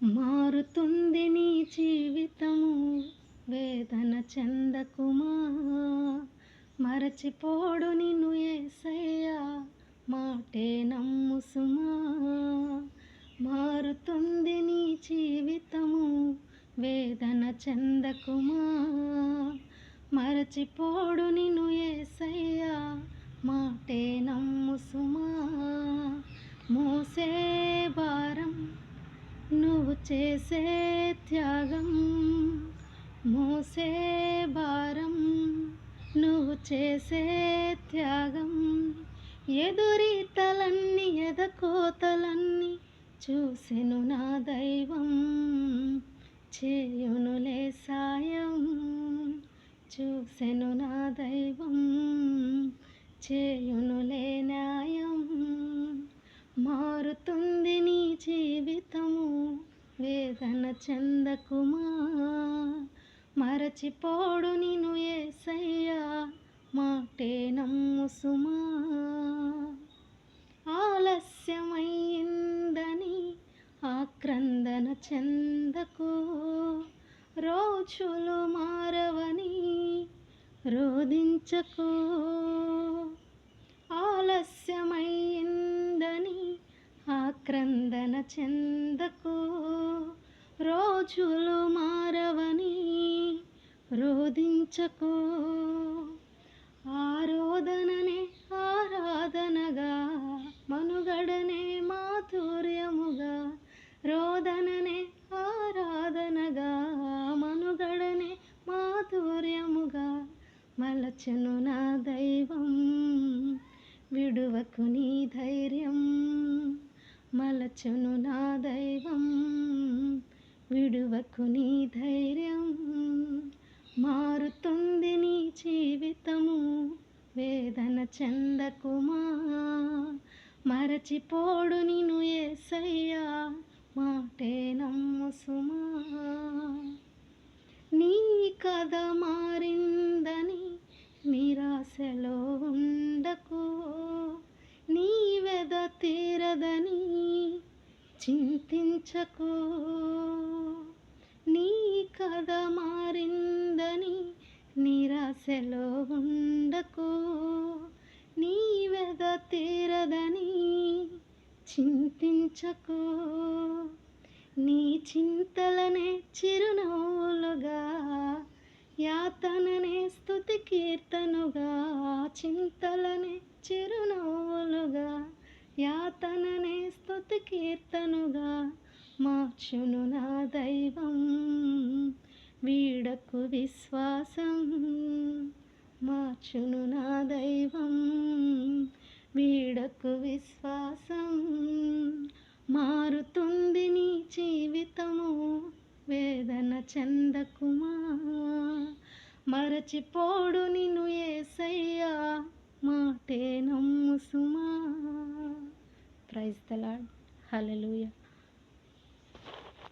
మారుతుంది నీ జీవితము, వేదన చెందకుమా. మరచిపోడు నిన్ను యేసయ్యా, మాటే నమ్ము సుమా. మారుతుంది నీ జీవితము, వేదన చెందకుమా. మరచిపోడు నిన్ను యేసయ్యా, మాటే నమ్ము సుమా. మోసే భారం నువ్వు చేసే త్యాగం, మోసే భారం నువ్వు చేసే త్యాగం. ఎదురీతలన్నీ ఎదకోతలన్నీ చూసెను నా దైవం, చేయునులే సాయం. చూసెను నా దైవం, చేయునులే న్యాయం. మారుతుంది నీ జీవితము, వేదన చెందకుమా. మరచిపోడు నిన్ను యేసయ్యా, మాటే నమ్ము సుమా. ఆలస్యమైందని ఆక్రందన చెందకు, రోజులు మారవని రోదించకు. ఆలస్యమైందని ఆక్రందన చెందకు, రోజులు మారవని రోదించకు. ఆరోదననే ఆరాధనగా, మనుగడనే మాధుర్యముగా. రోదననే ఆరాధనగా, మనుగడనే మాధుర్యముగా. మలచెను నా దైవం, విడువకు నీ ధైర్యం. మలచెను నా దైవం, విడువకు నీ ధైర్యం. మారుతుంది నీ జీవితము, వేదన చెందకుమా. మరచిపోడు నిన్ను యేసయ్యా, మాటే నమ్ము సుమా. నీ కథ మారిందని నిరాశలో ఉండకు, నీ వెద తీరదని చింతించకు. నీ కథ మారిందని నిరాశలో ఉండకు, నీ వెద తీరదని చింతించకు. నీ చింతలనే చిరునవ్వులుగా, యాతననే స్తుతి కీర్తనుగా. చింతలనే చిరునవ్వులుగా, యాతననే స్తుతి కీర్తనుగా. మార్చును నా దైవం, వీడకు విశ్వాసం. మార్చును నా దైవం, వీడకు విశ్వాసం. మారుతుంది నీ జీవితము, వేదన చెందకుమా. మరచిపోడు నిన్ను యేసయ్యా, మాటే నమ్ము సుమా. Praise the lord. హల్లెలూయా.